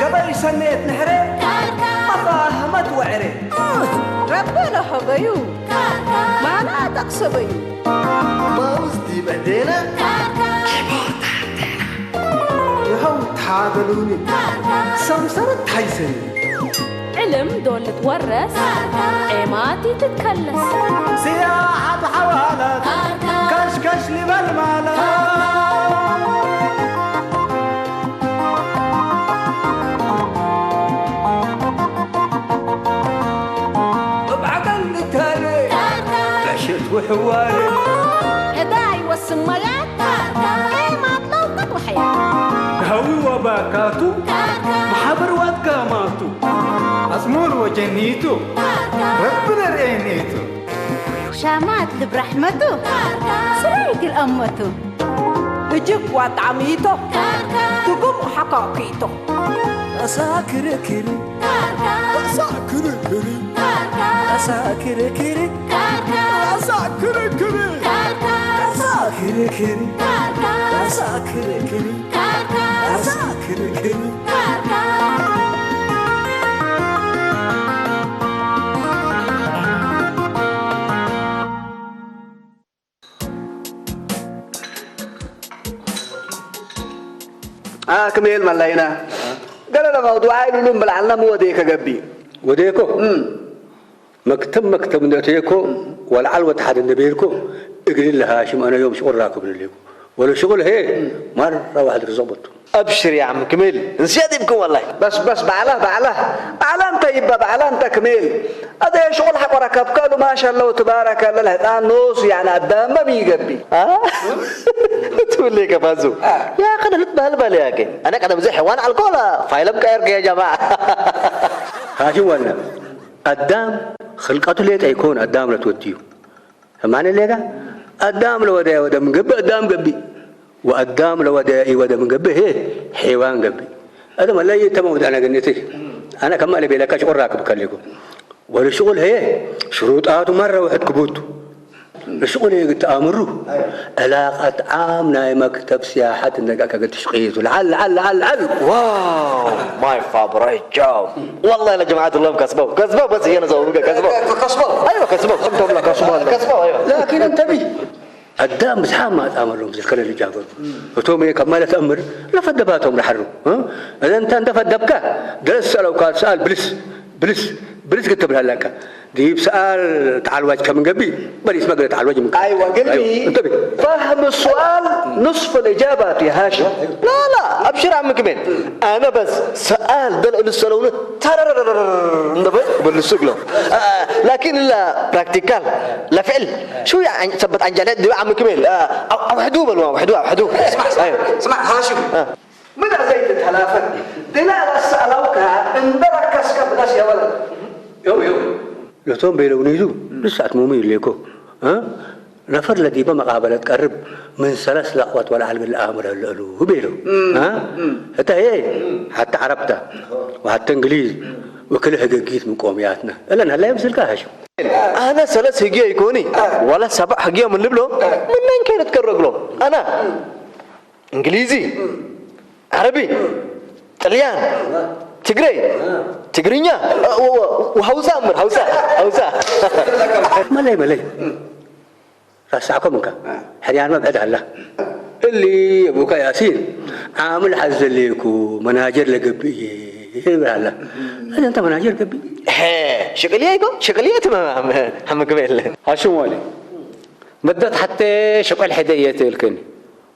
قبل سنة نحري مفاهمة وعري ربنا حبيو ما أنا تقصبي ما وزدي بعدينا يهو تحاضلوني سمسرة تحيسني علم دول تورث عماتي تتكلس سياحة بحوالات كشكش لي بالمالات وحواري هداي والسميات اي ما تلوقت وحياة هوي وباكاتو محبر واتقاماتو أزمور وجنيتو ربنا رأينيتو شامات برحمته سريق الأمته هجيب وطعميته تقوم حقاقيته أساكر كري أساكر كري أساكر كري أساكر كري أساكر كري أساكر كري أساكر كري كميل ملاينا قال لنا موضوع يقولون بالعلم وديك قبي وديكو مكتب نتيكو والعلوة حد النبيلكو اقل لها هاشم انا يوم شغل راكب ليكو ولا شغل هي مرة واحد رزبط ابشر يا عم كميل نسيت بكم والله بس بعله انت يبقى بعله انت كميل هذا شغل حق ركب قالوا ما شاء الله تبارك الله الهدان نص يعني قدام ما بيقبي تقول لي كفازو يا اخي انا بهالبال يا اخي انا قاعد امزح حيوان على الكولا فايلم كايرك يا جماعه هاشم ولا قدام خلقته ليك يكون قدام لا توديو معنى ليك قدام لو ودا من قبي قدام قبي وقدام لو ودا من قبي هي حيوان قبي هذا ما لا يتمود انا قنيتي انا كمان ابي لك شغل راكب كلكم والشغل هي شروطاته مره واحد كبوت الشغل هي تامروا علاقه عامه مكتب سياحه انك تشقيط لعل واو ماي فابرايت جوب والله يا جماعه الله كسبوا بس هي نزوق كسبوا ايوه كسبوا ايوه لكن انتبه قدام مسحام ما تامر لهم الكل اللي جابوا وتومي كمال تامر لا فدباتهم لحروا اذا انت فدبك درس لو قال سال بلس كتب لها لك دي سؤال تعال وجهك من قبي بل اسمه قلت تعال وجه من قبي ايوه قلبي انتبه فهم السؤال نصف الاجابات يا هاشم لا ابشر عمك مين انا بس سؤال دل السلونه انتبه بالسقلو لكن لا براكتيكال لا فعل شو يعني ثبت عن جنات دي عمك مين او حدوب اسمع هاشم من زيت الحلافه دلالة سألوك اندرك كسكب ناس يا ولد يو لتوم بيلونيزو لسه مؤمن ليكو نفر الذي بمقابلة قرب من 3 لقوات ولا علم الامر له بيلو حتى هي حتى عربته وحتى انجليز وكل حقيقيت من قومياتنا الا هلا يمسل كاهش انا 3 حقيقه يكوني ولا 7 حقيقه من لبلو من وين كانت تكرق انا انجليزي عربي طليان تجرينيا وهوسا هوسا ملي راسعكم منك حريان ما بعد الله اللي ابوك ياسين عامل حز ليكو مناجر لقبي هلا هذا انت مناجر قبي شكليه تمام حمك بيل هاشم والي مدت حتى شقل حديته الكن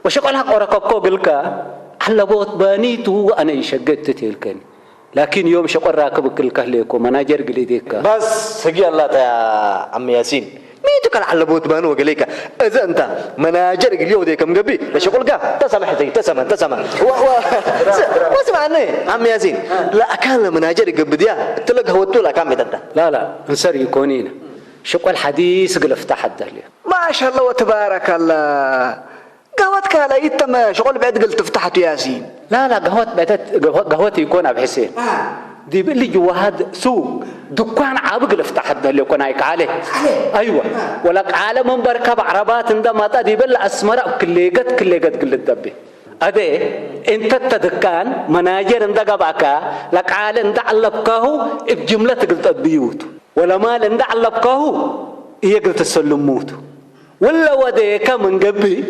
وشقلها قرقبكو قلكا على بوت بانيتو وانا يشقت تلكن لكن يوم شقل راكب كل كهليكو مناجر قليديك بس سقي الله يا عم ياسين ميتو كان على بوت بانو قليك اذا انت مناجر قليو ديك مقبي لشقل قا تسمح زي تسمع واسمعني عم ياسين لا كان مناجر قبديا تلقى هوتو لا كان مدد لا انسر يكونين شقل حديث قل افتح الدهلي ما شاء الله وتبارك الله قهوتك لا يتم شغل بعد قلت فتحت ياسين لا قهوتي يكون ابو حسين دي باللي جوا هذا سوق دكان عابق الافتح اللي يكون هيك عليه ايوه ولك عالم بركب عربات عندما دي بل اسمر كل قد قل الدبي أدي أنت تدكان مناجر عند جباكا لك عال عند علبكه بجملة قلت البيوت ولا مال عند علبكه يقلت السلموت ولا وديك من قبي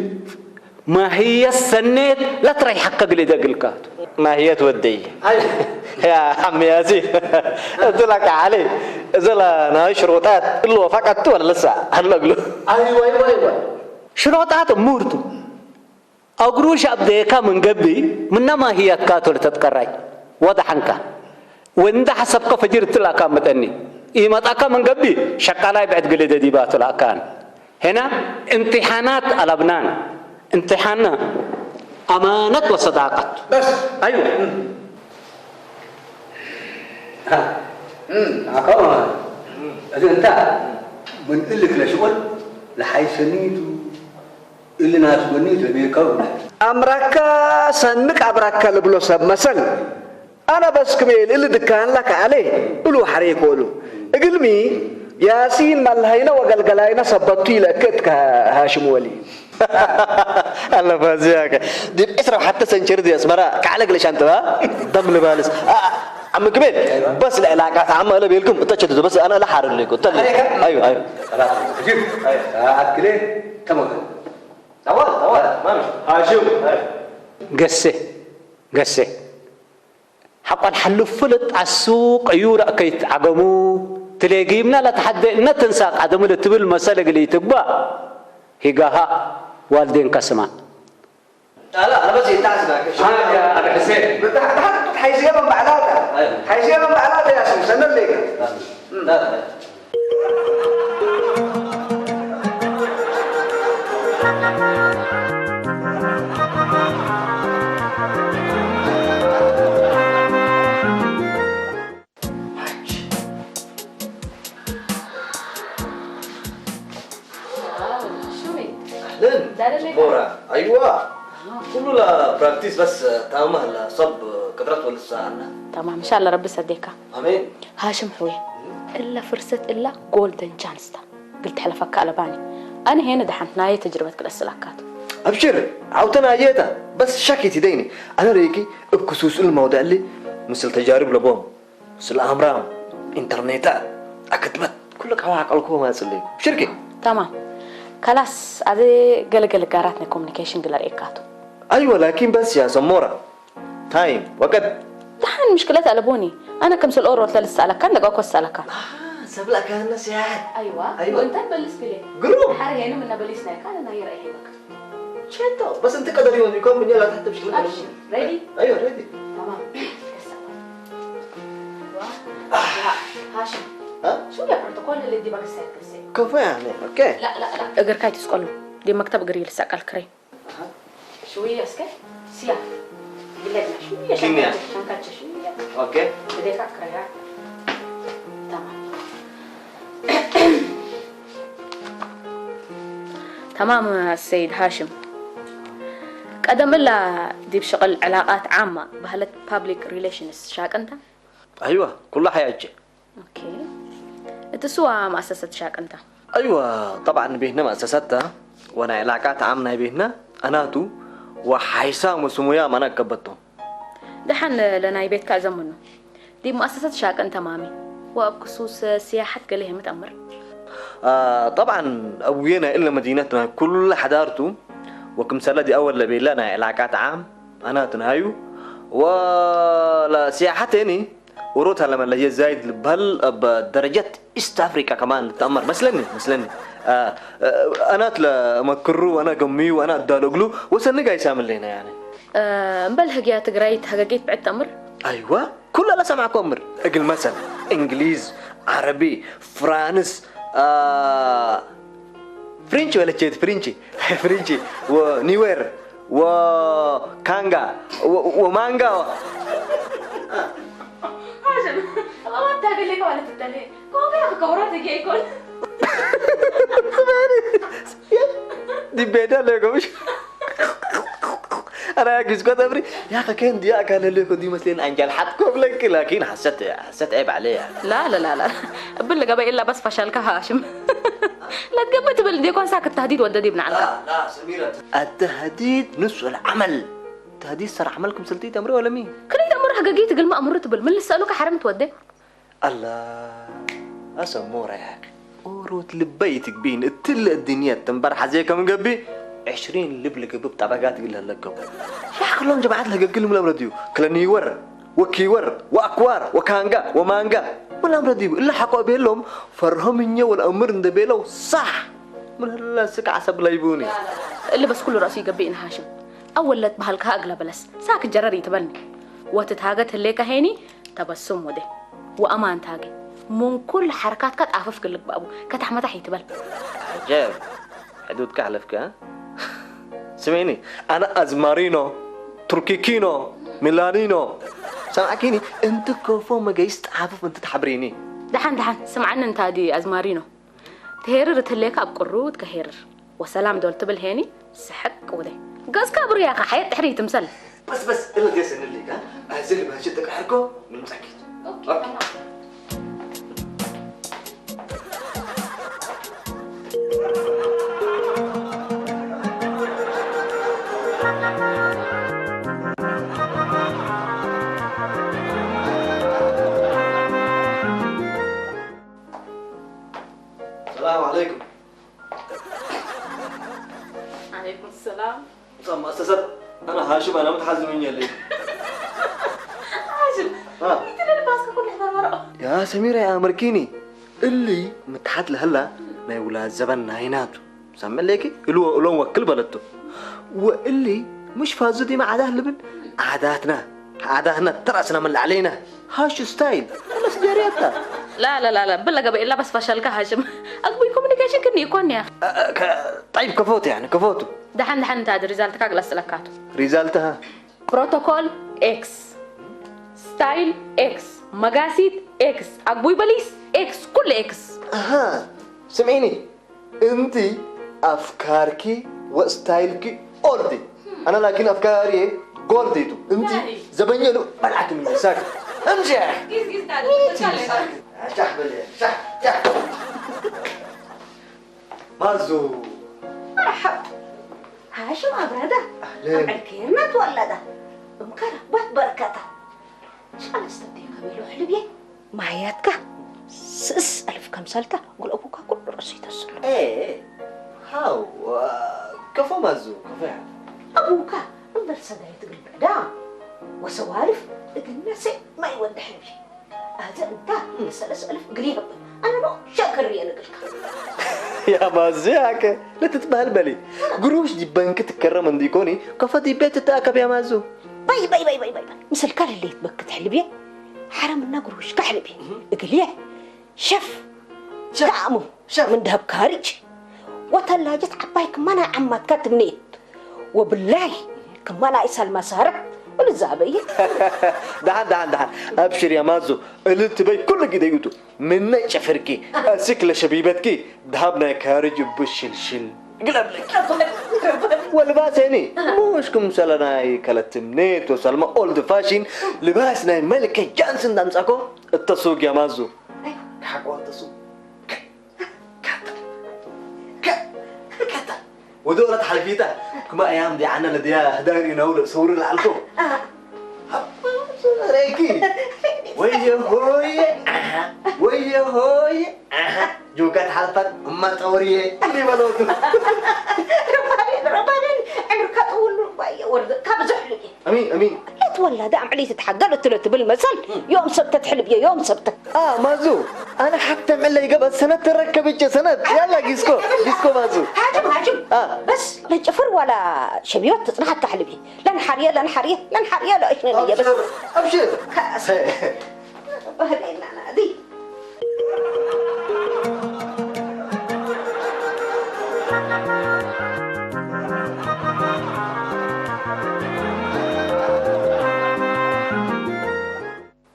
ما هي السنة لا تري حقك لدقلكات ما هي تودي يا عمي ياسين قلت لك علي زلا ناي شروطات كله فقط ولا لسه هنلقلو أيوة شروطات مورتو أقروش أبديكا من قبي من ما هي كاتول تتكرر وضحنك وإنت حسبك فجرت لك متني إيمت أكا من قبي شكالا بعد قليد ديبات الأكان هنا امتحانات الأبنان امتحاننا أمانة وصداقة بس أيوة عقام أنت من إلك لشغل لحيسنيتو اللي ناس بنيته بيكون أمرك سنك أبرك لبلو سب مثل أنا بس كميل اللي دكان لك عليه قولوا حريق قولوا اقلمي ياسين مالهينا وقلقلاينا سبطي لكتك هاشم ولي الله فازيك دي اسرع حتى سنشر دي اسمرا كعلق ليش انت دم لبالس عم كميل بس العلاقات عم انا بيلكم تشددوا بس انا لا حارب لكم ايوه خلاص جيب اكله تمام طوال ما مش هاشم قسه حقا حلو فلت على السوق عيور أكيد عقمو تلاقينا لا تحدى نتنساق عدم التبل مسألة اللي تبغى هيجاها والدين كسمان لا أنا بس يتعزمك يا أبو حسين حيزيبا بعلاته يا سيدي سنة ليك لا مورا ايوه كله لا براكتيس بس تمام هلا صب قدرات ولا ساعه تمام ان شاء الله ربي يصدقك امين هاشم حوي الا فرصه الا جولدن شانستا قلت حلفك على بالي انا هنا دحنت نايه تجربه كل السلاكات ابشر عاوتنا جيتا بس شكيت يديني انا ريكي بخصوص الموضوع اللي مثل تجارب لبوم مثل امرام انترنت اكتمت كلك حواك الكو ما يصلي شركه تمام خلاص هذه قلق قاراتنا كوميونيكيشن قلر إيكاتو ايوه لكن بس يا سموره تايم وقت دحين مشكلتها لبوني انا كم سؤال اورو ثلاث سالك كان دقاق السالكات سبلا كان نسيات ايوه وانت بلس بلي قروب حري هنا من بلسنا كان انا يرى ايه بك شنو بس انت قدر يوم يكون من يلا تحت بشكل ريدي ايوه ريدي تمام هاشم شو يا بروتوكول اللي دي بقى ساكت كيف يعني اوكي لا اقر كاي تسقلو دي مكتب قري لسا قال كري شويه اسكت سيا بلادنا شويه شنكات شويه اوكي بديك اقرا تمام تمام السيد هاشم قدم لا دي بشغل علاقات عامه بهلت بابليك ريليشنز شاك انت ايوه كلها حياجي اوكي انت سوا مؤسسه شاك انت ايوه طبعا بهنا مؤسساتها وانا علاقات عامه بهنا اناتو وحيسام وسمويا ما انا كبتهم دحن لنا بيت كازم منه دي مؤسسه شاك انت مامي وبخصوص سياحه قليه متامر طبعا أوينا إلا مدينتنا كل حضارته وكمثال دي أول لبي لنا علاقات عام أنا تنهايو ولا سياحتني وروتها لما اللي هي زايد بل بدرجة إست أفريقيا كمان تأمر مثلني أنا تلا مكرو وأنا قمي وأنا دالوغلو وسنة جاي سامل لنا يعني بل هجيت قريت هجيت بعد تأمر أيوة كل لا سمعكم أمر أقل مثلا إنجليز عربي فرانس فرنشي ولا تشيت فرنشي ونيوير وكانغا ومانغا عشان الله ما تقول لك ولا تتلي كوفي كورات جاي يكون دي بيدا لكم أنا أجلس كذا أبري يا أخي كان دي أكان اللي كدي مثلاً أنجل حتكم لك لكن حسيت عيب عليها لا أقول لك أبى إلا بس فشلك هاشم لا تقبل تبل دي كون ساكت التهديد وددي ابن على لا سميرة التهديد نصف العمل هذه السرعة عملكم سلتي تمري ولا مين؟ كلي أمر حقاقيت قل ما أمرت بل من اللي سألوك حرمت ودي الله أسمورة يا أخي وروت لبيتك بين التل الدنيا تنبر حزيك من قبي 20 لب لقبب طبقات قلها لكم يا أخي كلهم جماعات لقب كلهم لا رديو كلني ور وكيور وأكوار وكانجا ومانجا ولا رديو إلا حقوا بيلهم فرهم إني والأمر ندبيلو صح من هلا سك عصب لا يبوني اللي بس كله رأسي قبي إن هاشم أول لا تبهلك أغلب بلس ساك جرري تبني وتتهاجت الليك هيني تبسم وده وأمان تاجي من كل حركات كات عفف قلك بابو كات أحمد حيتبل عجاب حدود كحلفك ها سمعيني أنا أزمارينو تركيكينو ميلانينو سامعكيني أنت كوفو ما جايست عفف أنت تحبريني دحن سمعنا أنت هذه أزمارينو تهرر تهليك أبقرود كهرر وسلام دول تبل هيني سحق وده قاس كابر يا أخي حياة تحري تمثل بس إلا جالس اللي ها أهزل ما شدك حركه من مساكين أوكي. السلام عليكم. عليكم السلام. طب أستاذ أنا هاشم أنا متحزم مني اللي. هاشم. أنت اللي ماسكة كل حدا مرة. يا سميرة يا أمريكيني اللي متحت لهلا ما يقولها زبن نايناتو سمع ليكي اللي لون وكل بلدته واللي مش فازودي مع عادات لبن عاداتنا ترأسنا من اللي علينا هاش ستايل ولا سجاريتنا لا بلا قبل إلا بس فشلك هاشم أقبل كوميونيكيشن كني يكون يا طيب كفوتو يعني كفوتو دحن تاد ريزالتك أجلس لكاتو ريزالتها بروتوكول إكس ستايل إكس مقاسيد إكس أقبل بليس إكس كل إكس أها سمعيني انتي أفكاركي وستايلكي أوردي أنا لكن أفكاري جولديتو انتي زبنية له بلعت مني ساكت امشي قيس شح بالله شح مازو مرحب هاشم أبرده أهلين الكيرنا تولده مكرة بات بركته شال استبدي قبيلو حلبيه معياتك سس ألف كم سالته قول أبوك كل رصيد السنة ايه هاو كفو مازو كفو أبوك انظر صدايت قلب دام وسوالف الناس ما يود حلبي هذا انت سلس ألف قريب أنا لو شاكر يا نقلك يا مازيك لا تتبهلبلي قروش دي بنك تكرم ديكوني كفتي بيت تاكب يا مازو باي مثل كار اللي يتبكت حلبي حرام النقروش كحلبي اقليه شف طعمه من دهب كارج وثلاجة عبايك ما أنا عمت كاتب نيت وبالله كمان أيسال مسارك والزعبية دعان أبشر يا مازو اللي تبي كل كده يوتو من شفركي أسكل شبيبتكي ذهبنا كارج بشلشل قلب لك واللباس هني موشكم سلناي كلتمنيت وسلمى أولد فاشين لباسنا ملكة جانسن دانساكو التسوق يا مازو حقوا التسوق ودولة حلفيتا كما أيام دي عنا لديها هداري نولة صور العلكو ريكي ويا هوي جوكات حلفت أما توريه اللي بلوتو ربانين عمرك أول ورد كابزح لك أمين لا تولى دعم علي تتحقق تلت بالمثل يوم سبت تحلب يا يوم سبت مازو أنا حتى معلي قبل سنة تركبت سنة يلا جيسكو مازو هاجم بس لا جفر ولا شبيوت تصنعك كحلبي لن حريه لا إيش نبيه بس أبشر بهدينا أنا دي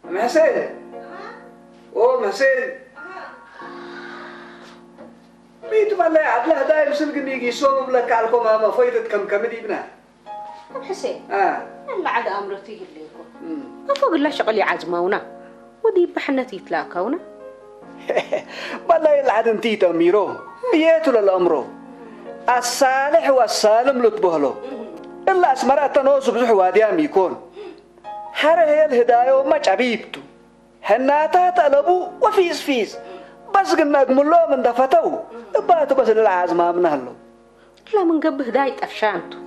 محسن محسن ميت ما لا عدله دايم سلقني يجي صوم لك علىكم ما فايدة كم دي ابنها حسين لا عاد أمرتي ليكم أفوق الله شغلي عزمونا ودي بحنتي تلاكونا والله العاد انتي تأميرو بيتو للأمرو الصالح والسالم لطبه له إلا أسمرأ تنوس بزح واديام يكون حره هي الهداية وما جبيبتو حناتا تقلبو وفيس فيس بس قلنا أقمل له من دفتو باتو بس للعازمة من هلو لا من قبل هداية أفشانتو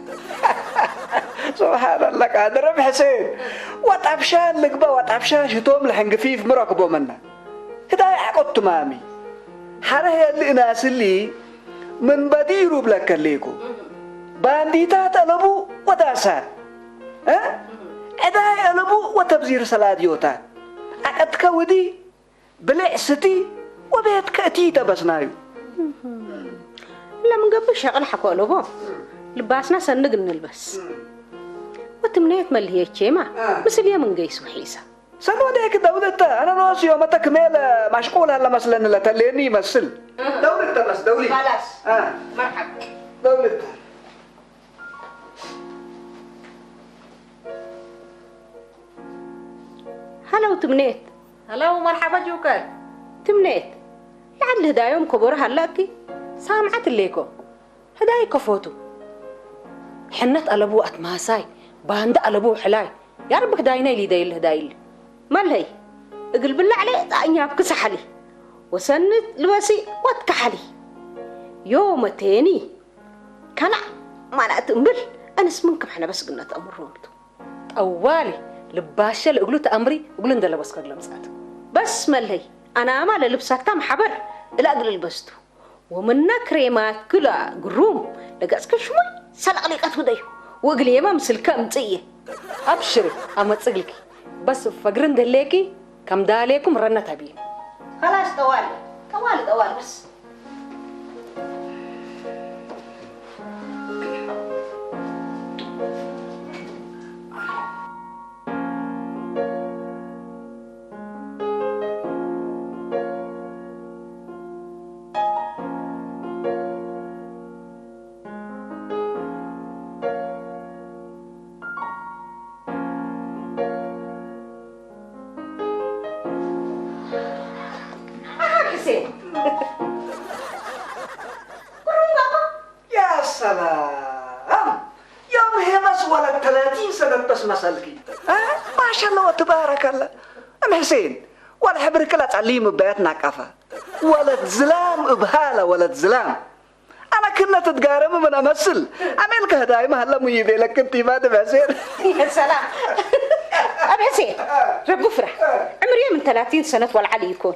سبحان الله قادر أم حسين وطفشان لقبا وطفشان شتوم لحنقفيف مراقبو منا هداية عقدت مامي حره هي اللي ناس اللي من بديرو بلك الليكو بانديتا تقلبو وداسان هداية قلبو وتبزير سلاديوتا عقدك ودي بلعستي وبيتك أتيتا بسنايو لا من قبل شغل حكوا له لباسنا سنق نلبس وتمنيت ملهي كيما بس اليوم نقيس وحيسة سنو ديك دولتا أنا ناس يوم تكمل مشغول هلا مثلا لا تليني يمثل دولتا بس دولي خلاص مرحبا دولتا هلا وتمنيت هلا ومرحبا جوكر تمنيت لعل هدايا مكبرة هلاكي سامعت الليكو هدايا كفوتو حنت قلبو أتماساي باند قلبو حلاي يا ربك داينا لي دايل هدايل مالهي اقل بالله عليه طاقني بكسحلي وسند لبسي واتكحلي يوم تاني كان ما نأتنبل أنا اسمنكم حنا بس قلنا تأمرونتو أولي لباشا لقلو تأمري قلو ندى لبسك لمسات بس مالهي أنا ما للبسك تام حبر لا أقل لبستو ومنا كريمات كلا قروم لقاسك شوي سلق لي قطو دايو وقل يما مسلكة امتية أبشري أما تسقلكي بس فقرن دليكي كم داليكم رنة تبين خلاص طوالي بس يا سلام يوم هي بس ولا 30 سنة بس مسلكي ما شاء الله وتبارك الله أم حسين ولا حبرك لا تعليم بيتنا كفا ولا زلام إبهالة ولا زلام أنا كنا تتقارب من أمثل عملك هدايا ما هلا ميدي لك أنت ما تبع حسين يا سلام أبو حسين رب فرح عمري من 30 سنة والعلي يكون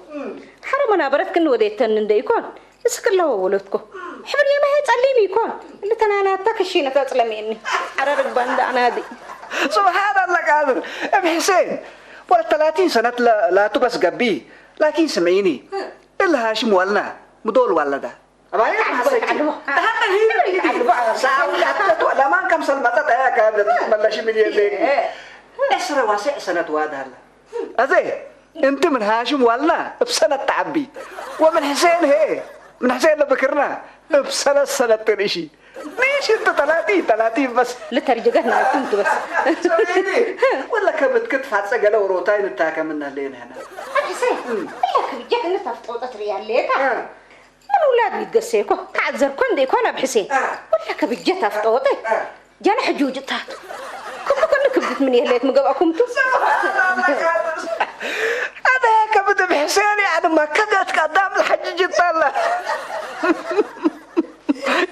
حرم أنا برتك إنه وديتن إنه يكون اسكر له ولدكم حبري ما هي تعليمي يكون اللي تنانا تكشينا تسلميني على رقبان أنا هذه سبحان الله قادر أبو حسين ولا 30 سنة لا تبس قبي لكن سمعيني إلا هاشم ولنا مدول ولده أبغى تعلمه ساعة لا ما كم سنة تتأكد كانت ملاش مليون ليك أسرع واسع سنة واد هلا أزاي أنت من هاشم ولا بسنة تعبي ومن حسين هي من حسين لبكرنا بسنة تريشي ليش أنت 30 بس لترجعنا كنت بس ولا كبت كتف هتسجل وروتين التاكا من الليل هنا حسين إلا كبجك إنت تفتوت ريال ليك الأولاد بيتقسيكوا كعذر كون دي كون بحسين ولا كبجتها فطوطي جانا حجوج تاتو كم كبدت من يهليت مقبعكم تو هذا كبد بحسين يعني ما كدت قدام الحجوج طلع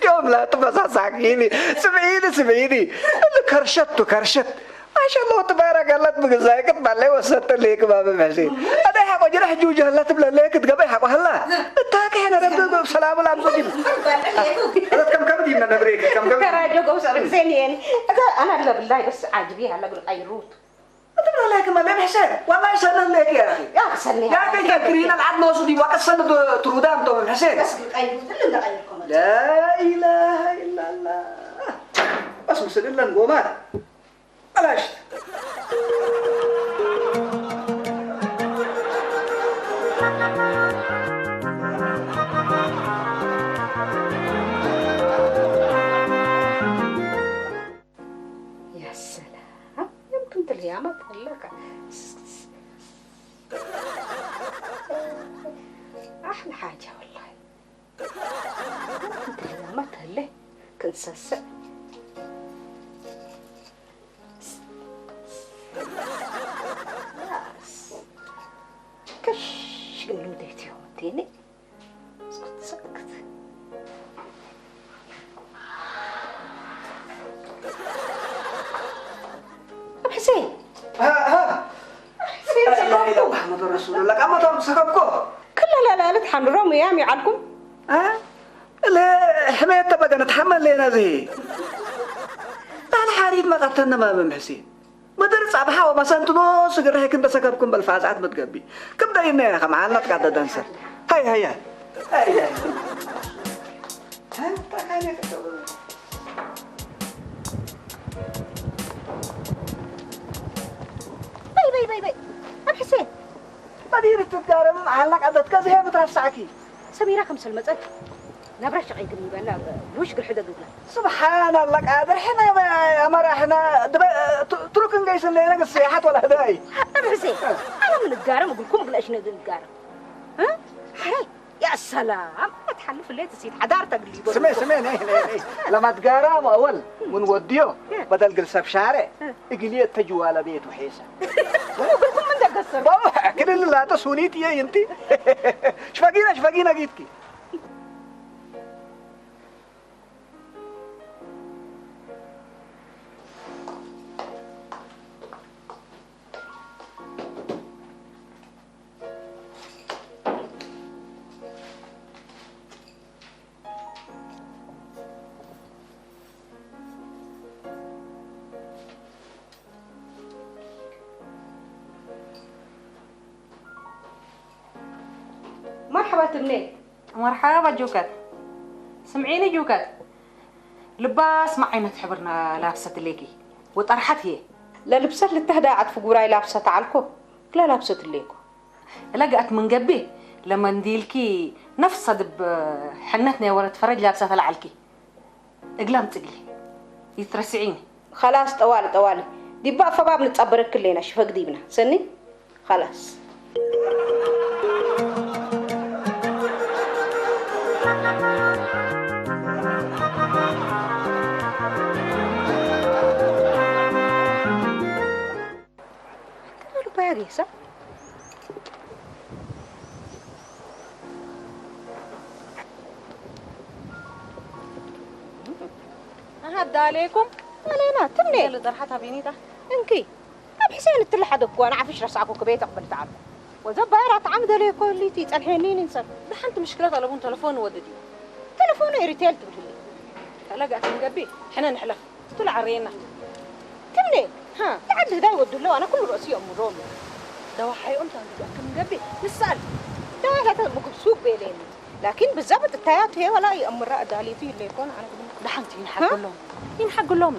يوم لا تبص ساكيني سمعيني اللي كرشت ما شاء الله تبارك الله تبقى زايك تبالي وسط ليك بابا حسين هذا حق جرح جوج هلا تبلا ليك تقبل حق هلا تاكي هنا رب سلام الله مسجد هذا كم دي من نبريك كم كراجو قوس حسين يعني انا لا بالله بس عاجبيها هلا اقول ايروت تبلا ليك ما ليه حسين والله يسلم لك يا اخي يا سلم يا كي كرينا العد نوصل دي وقت سنه ترودام تو حسين بس ايروت اللي غيركم لا اله الا الله بس مسلم لنا نقومات بلاش يا سلام يمكن باليامة تهلك أحلى حاجة والله يمكن باليامة تهلك كنسس سكتيني سكت أبو حسين ها حسين لا إله إلا سكبكم محمد رسول الله كم تم سكبكم كلا لا تحملوا ميامي عليكم ها لا حماية تبقى نتحمل لنا ذي أنا حريد ما قتلنا ما بمحسين مدرس أبحا وما سنتنو سجر هيك بسكبكم بالفازعات متقبي كم دايما يا خم عنا تقعد دنسر هيا ها تخيل باي أبو حسين مدينة الدار علق عدد كذا هي بترفسعكي سميرة خمس المسألة نبرش عيد قريبا لا وش قل حدا قبله سبحان الله قادر حنا يا مرة حنا ترك نقيس لنا السياحات ولا هداي أبو حسين أنا من القارة ما أقولكم قل إيش ندير القارة ها حي يا سلام ما تحلف الليل تسيد حضارتك اللي سمين لما تقارام أول ونوديه بدل جلسة في شارع إقلية تجوا على بيت وحيسة وقولكم من ده قصر كل اللي لا تسونيتي يا انتي شفاقينا جيتكي مرحبا تمنين مرحبا جوكات سمعيني جوكات لباس ما عينت حبرنا لابسة ليكي وطرحت هي لا لبست اللي تهدأت في قراي لابسة تعالكو لا لابسة الليكو لقأت من قبي لما نديلكي نفس حنتنا ورا تفرج لابسة العلكي اقلام تقلي يترسعيني خلاص طوالي دي بقى فباب نتصبرك كلنا شوف قديمنا سني خلاص كده باقي صح هدا عليكم علينا تمني اللي طرحتها بينيتا انكي اب حسين التلحدك وانا عارفش راسعكو كبيت اقبل تعال وزبارة عمد ليكو اللي تتلحينين انسان دحنت مشكلة طلبون تلفون وددي تلفوني ريتيل تقولي لقأت من قبي حنا نحلف طلع عرينا تمني ها لعد هدا يودوا له انا كل راسي ام رومي دوا حيقوم تنقلك من قبي نسأل ده لا تبقى بسوق بيني لكن بالضبط التايات هي ولا يأمر رأد علي فيه اللي يكون انا دحنت ينحق لهم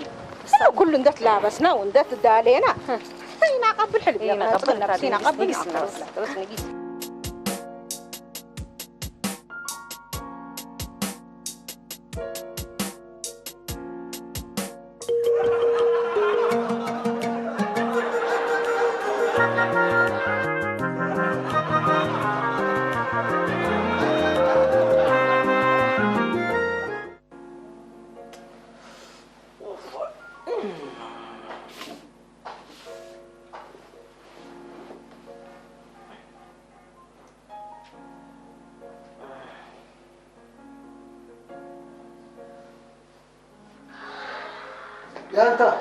لو كل ندت لابسنا وندت الدالينا هي نقبل حلو إيه نقبل نفسي نقبل بس نقيس يا انت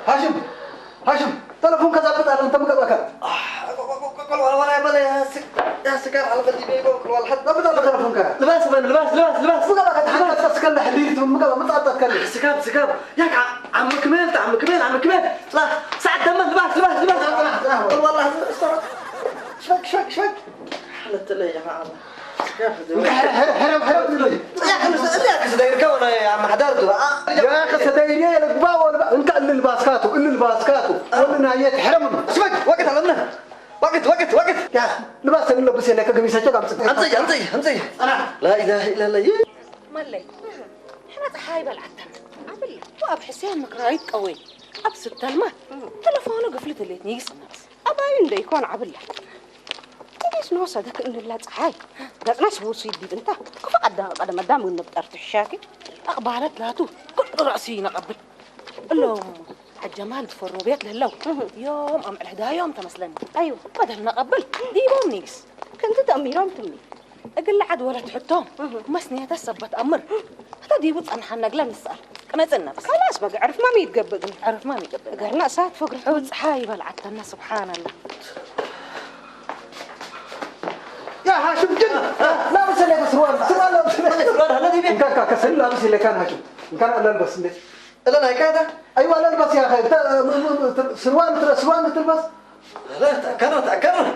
هاشم تلفون كذا بتاع انت مقبلك قول ولا يبلا يا سكر على قلبي بيقول كل واحد ما بدل تلفون كذا لباس مقبلك تحمل تسكن حديث مقبل ما تتكلم سكاب ياك عم كمال لا ساعه دم لباس قول والله شوك حلت لي يا جماعه حرام يا اخي سداير كونه يا عم حضرته يا اخي سداير يا القباوه انت اللي الباسكاتو ولا نايت حرام سمك وقت علمنا وقت يا لباس نلبس هناك قميص قام انت انا لا اله الا الله ملي احنا تحايبه العتم عمل واب حسين مقرايت قوي ابس التلمه تلفونه قفلت اللي تنيس الناس أباين ده يكون عبله ليش نوصدك إن الله تعاي قال ناس هو سيدي بنته كيف قد ما دام النبتر تحشاكي اقبالت لاتو كل راسي نقبل اللهم الجمال بفرو بيت لهلو يوم ام الهدايا يوم تمسلني أيوة بدل نقبل ديبهم نيس كنت تأميرهم تمي اقل عاد ولا تحطهم مسنيه تسبت امر حتى دي بص انا حنقلا نسال قنصنا بس خلاص بقى عرف ما ميتقبقني عرف ما ميقبل قرنا ساعات فوق عود حاي بلعتنا سبحان الله يا هاشم جد لا بس لك سروال لابس سروال هلا دي كان كسر لابس اللي كان هاشم كان لابس ليش لا لا كذا ايوه لابس يا اخي سروال تلبس لا تكرر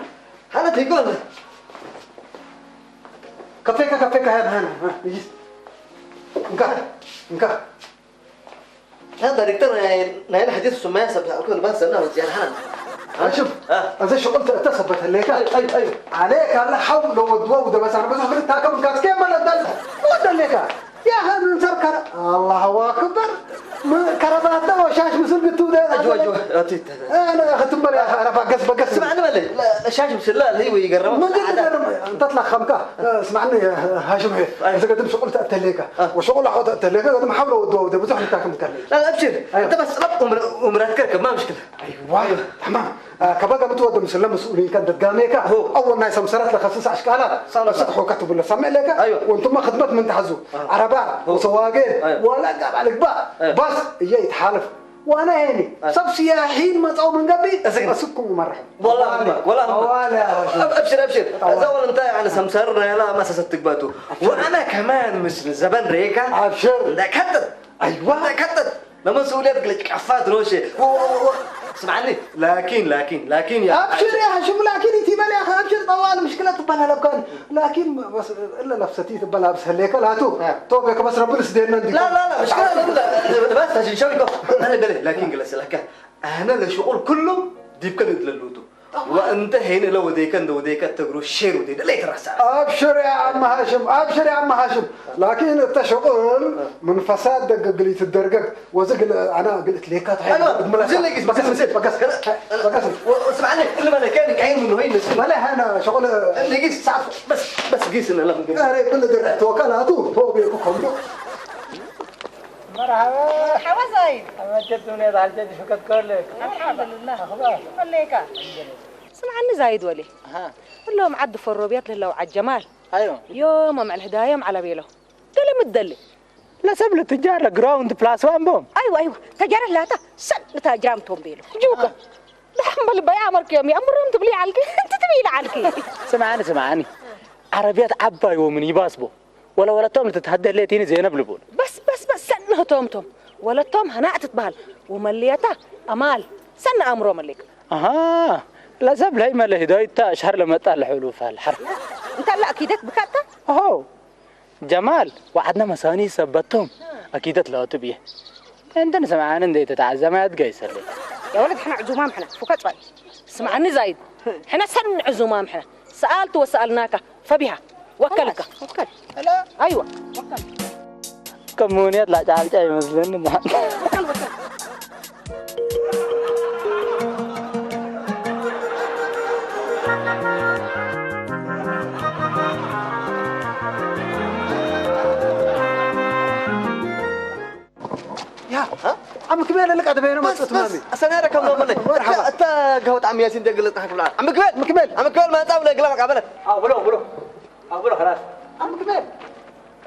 هلا تقول كفيك هنا يجي انك هذا دكتور نايل حديث سماه سبع كل بس انا يعني شوف زي شغلت تثبت هليك اي عليك لا حول ولا قوه بس انا بس اخذ تاكل كاس كيف ما ندل ودلك يا هذا نسكر الله اكبر كربات وشاش مسل قلتوا ده اجوا انا اخذت بالي انا بقص اسمعني بالله لا شاش مسل لا اللي يقرب ما تطلع خمكه اسمعني يا هاشم اذا قدم شغل تأتليك وشغل عود تأتليك قدم حول ودو بس احنا تاكل مكلف لا ابشر انت بس ومراتك ما مشكله ايوه تمام كبقى متودد مسلم مسؤولين كانت تقاميك اول ما يسمسرت لخصص اشكالات صدحوا كتبوا له سمع لك وانتم ما خدمت من تحزوا عرباء وسواقين ولا قاب عليك بقى بس يجي يتحالف وانا هني صب سياحين ما طعوا من قبل اسكم ومرحب والله ابشر زول انت يعني سمسرنا لا ما سستك باتو وانا كمان مش زبان ريكا ابشر ده كتت ايوه ده كتت لما مسؤوليتك لك عفات روشي اسمعني لكن يا ابشر يا هاشم لكن انت بالي يا اخي ابشر طوال مشكله تبان لبكان لكن بس الا لبستي تبان لابس هليك لا توبك بس ربنا سدينا لا مشكله بس عشان شوي انا بالي لكن جلس لك انا لشغل كله ديب كنت للوتو وانت هنا لو وديك تقرو الشير ودي لا يترسى ابشر يا عم هاشم لكن انت شغل من فساد قليت الدرجه وزق انا قلت ليك بقص اسمعني اللي ما كان عين منه هي ولا انا شغل اللي قيس ساعه بس قيس انا لا انا كل درت وكالاتو فوق بيكم مرحبا زين وجدتوني على الجد فقط كلك الحمد لله اخبار خليك سمعني زايد ولي قول لهم عدوا في الروبيات لله وعلى الجمال ايوه يوم مع الهدايا على بيله دلي متدلي لا سبل التجار جراوند بلاس وان بوم ايوه تجار لا سن تاجرام توم بيلو جوكا لحم البيع امرك يومي امرهم تبلي عليك انت تبيل عليك سمعاني عربيات عباي ومن يباسبو ولا توم تتهدى ليتيني زينب لبول بس سنه توم ولا توم هنعت تبال ومليته امال سن امره ملك اها لا زبل هي ما الهدايه تا شهر لما طلع حلوف الحر انت لا اكيدك بكاته اهو جمال وعدنا مساني سبتهم اكيدت لا تبيه عندنا سمعان اندي تتعزمات قيصر لي يا ولد احنا عزومام احنا فكت باي اسمعني زايد احنا سن عزومام احنا سالت وسالناك فبها وكلك وكل لا ايوه وكل كمونيات لا جاي مثلنا وكل يا عم كمال لك قاعد بينه بس انا ركب له مني مرحبا انت قهوه عم ياسين دقلت حق بالعالم عم كمال ما طاوله قلبك قبله بلو خلاص عم كمال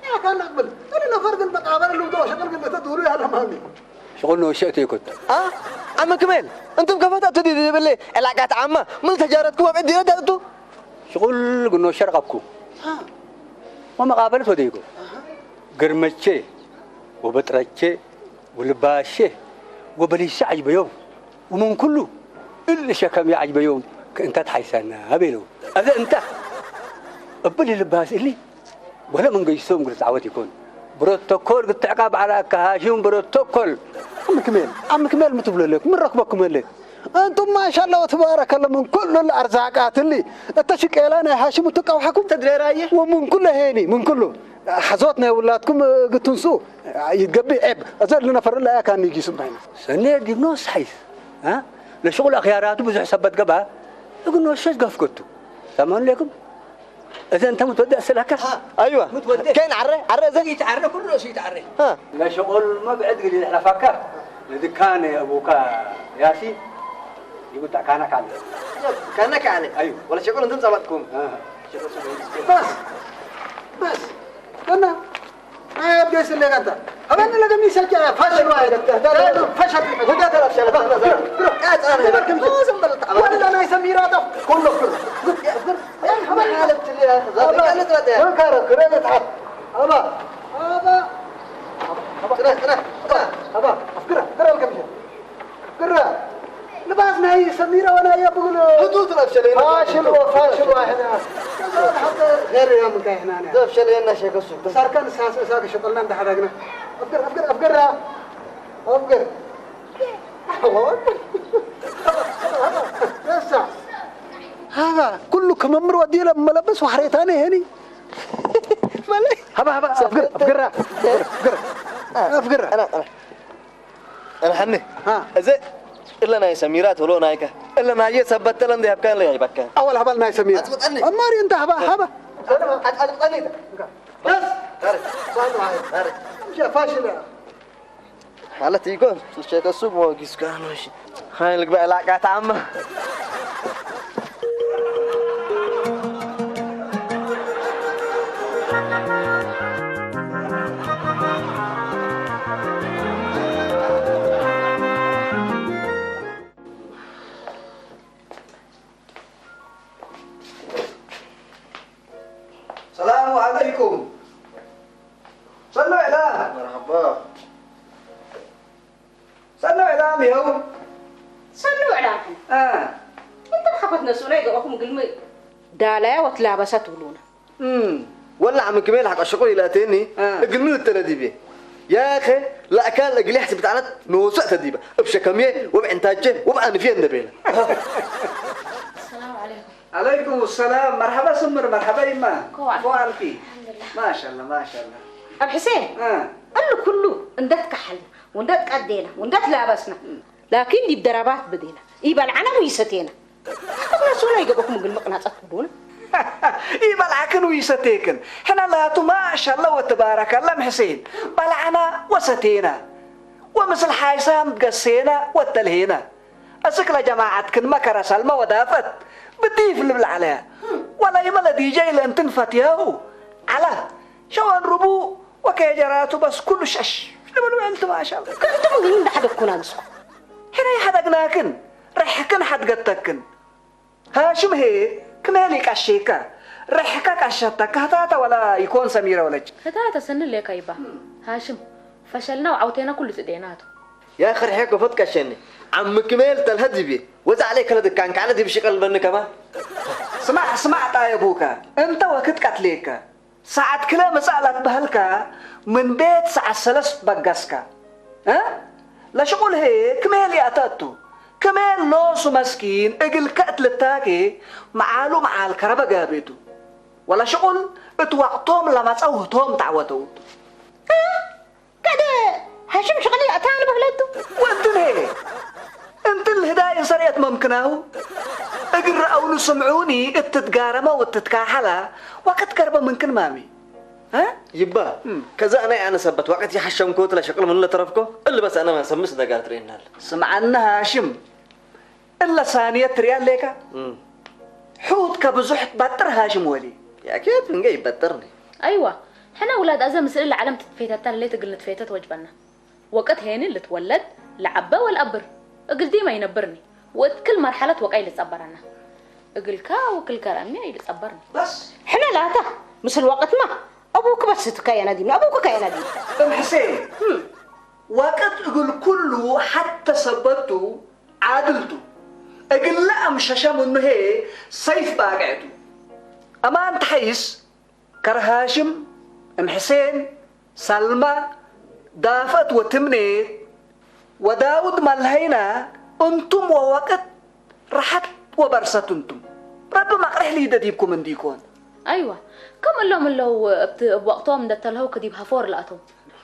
يا كان نقبل انا فرق المقابله اللي بدو شغل قلت تدوري على مامي شغلنا وشئتي كنت عم كمال انتم كفتات تدي بالله علاقات عامه من تجارتكم بعدي انتم شغل قلنا شرقكم وما قابلت وديكم قرمتشي وبترتشي ولباشي وبليش عجب يوم ومن كله اللي شكم يعجب يوم انت تحيسنا هبلو هذا انت قبل اللباس اللي ولا من قيسهم قلت عوت يكون بروتوكول قلت عقاب على كهاشم بروتوكول عم كمال متبل لك من ركبكم اللي انتم ما شاء الله وتبارك الله من كل الارزاقات اللي التشكيلانه هاشم وتقوحكم تدري رايه ومن كل هيني من كله حزوتنا ولادكم قلتنسو يتقبي عيب ازل نفر لا كان يجي سبحانه سنه دي نص حيث لشغل اخياراته بزح سبت قبها يقولوا ايش قفكتوا تمام لكم اذا انت متودع سلكه ايوه متودع كاين عري زي يتعرى كل شيء يتعرى لا شغل ما بعد قليل احنا فكر الذي كان ابوك ياسين يقول كانك عليه ايوه ولا شغل انتم زبطكم بس بس أنا ما يبقى يصير لك أنت أبغى أنا لقى ميساجة فاشل واحد فشل وده ثلاث شهور ولا أنا يسمي راتب كله ما حالة اللي ما كاره كره تعب أبا أفكره الكمية أفكره لباسنا هي سميرة وأنا يقول حدود الأفشلين فاشل واحد حتى غير يوم كاي هنا الأفشلين نشيك السوق صار كان ساق شغلنا ده حدقنا أفكر هذا كله كممر ودي له ملبس وحريتاني هني هبا أفكر أنا حني ها زي إلا ناي سميرات ولو نايكا إلا ناي سبت لهم ذهب كان لي بكان أول هبل ناي سمير أتبطني أماري أنت هبا أتبطني بس مش فاشل حالتي يكون شيء السوق ما قيس كانوا شيء هاي لك بقى لا عمه السلام عليكم صلوا على مرحبا صلوا على ميهو صلوا على انت خفتنا سوليق واكم قلمي دالا وتلابست ولونا ولا عم كمال حق الشغل الى تاني اقلمي التلاديبي يا اخي لا كان لاجلي حسب تعالت نوسع تديبه بشكميه وبعنتاجه وبأنفيه النبيله السلام عليكم. عليكم السلام مرحبا سمر مرحبا يما كوالكي ما شاء الله ما شاء الله ابو حسين قال كله اندت كحل وندت قدينا وندت لابسنا لكن دي بدرابات بدينا يبقى العنا ويستينا خبر سوليق واكم قلمي قناص تقولون يبقى العكن ويستيكن حنا لا ما شاء الله وتبارك الله محسين بلعنا وستينا ومثل حايسام قسينا والتلهينا أسكلا جماعتكن مكر سلمى ودافت بتيف اللي بالعلا ولا يملا دي جاي لأنتن فتياهو على شوان ربو وكي جراتو بس كل شش لما أنت ما شاء الله كنتم قلين ده حدك كنانسكم هنا يحدقناكن رحكن حدقتكن هاشم هي كمالك الشيكا رحكك الشتك هتاتا ولا يكون سميرة ولا هتاتا سن اللي كايبا هاشم فشلنا وعوتينا كل سديناتو يا اخي رحيك وفتك الشني عم كمال تلهدبي وزع عليك هذا كان كان دي بشكل بن كمان اسمع يا ابوكا انت وقت قتليك ساعة كلا مسألة بهلكا من بيت ساعة ثلاث بقسكا ها لا شغل هي كمال ياتاتو كمال نوس مسكين اجل قتل التاكي معالو مع الكربة جابيتو ولا شغل اتوقتهم لما تصوتهم تعوتو كده هاشم شغلي اتانا بهلتو وانت ليه انت الهداية سريت ممكنه اقرأ او سمعوني اتتقارمة واتتكاحلة وقت قربة ممكن مامي ها يبا كذا انا سبت وقت يحشم كوت لا شكل من اللي طرفكو اللي بس انا ما سمس ده قالت رينال سمعنا هاشم الا ثانية ريال ليك حوت كبزحت بطر هاشم ولي يا كيف من جاي بطرني ايوه حنا اولاد ازم مسئله العالم تتفيتت اللي تقول تفيتت وجبنا وقت هين اللي تولد لعبه والابر اقل ديما ينبرني وقت كل مرحله وقاي اللي تصبرنا اقل كا وكل كلامي اللي تصبرني بس حنا لا تا مثل وقت ما ابوك بس تكاينا دي ابوك كاينا دي ام حسين وقت اقول كله حتى سببته عادلته اقل لا مشاشم انه هي سيف باقعته اما انت حيس كرهاشم ام حسين سلمى دافت وتمنيت وداود مالهينا انتم ووقت رحت وبرست انتم ربما قرح لي ديبكم من ديكون ايوه كم لهم لو بوقتهم دتلهو كدي بهفور لقتهم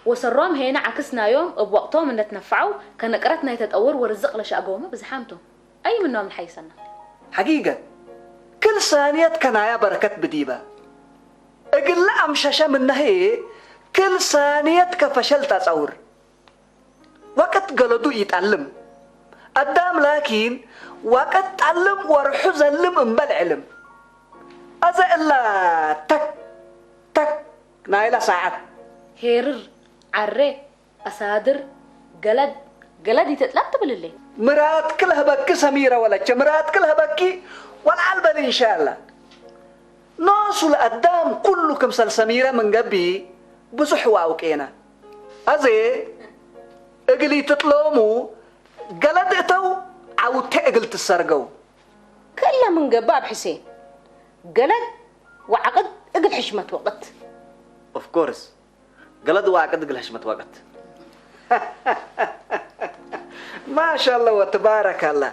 وسرام هنا عكسنا يوم بوقتهم ان تنفعوا كان قرتنا يتطور ورزق لشاقومه بزحامته اي منهم الحيسنا حقيقه كل ثانيه كنايا بركه بديبه اقل لا امشاشه منها هي كل ثانيه كفشل تصور وقت قلدو يتعلم قدام لكن وقت تعلم ورحو زلم انبال علم أذا إلا تك تك نايلة ساعات هيرر عري أصادر قلد يتطلب بالله مرات كلها بكي سميرة ولا مرات كلها بكي والعلبة إن شاء الله ناس الأدام كلكم سميرة من قبي بزحوا وكينا أزي اقلي تطلومو قلد اتو أو تقل تسرقو كلا من قباب حسين قلد وعقد اقل حشمة وقت of course قلد وعقد اقل حشمة وقت ما شاء الله وتبارك الله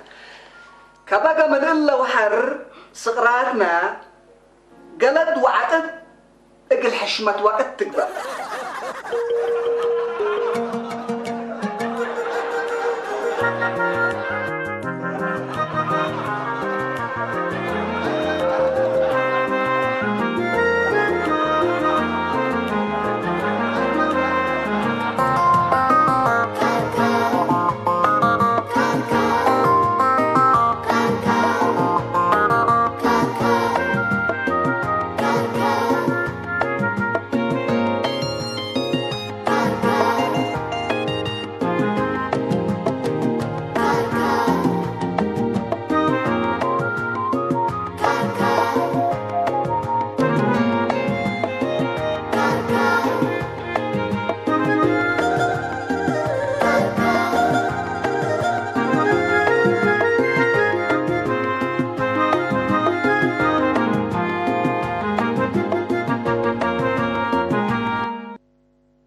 كبقى من إلا وحر صغراتنا قلد وعقد اقل حشمة وقت تقبل